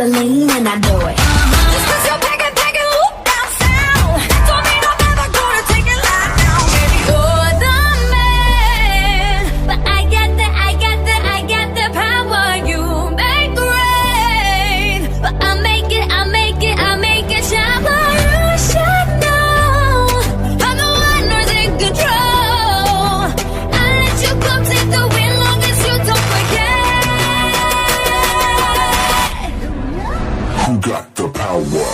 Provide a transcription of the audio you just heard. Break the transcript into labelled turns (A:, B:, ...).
A: gasoline and I do it.
B: Just 'cause you're packing, whoop down sound. Don't mean I'm never gonna take it lying down. Baby, you're the man, but I got the power. You make rain, but I'll make it shower. You should know I'm the one who's in control. I'll let you come take the wheel long as you don't forget.
C: Who got the power?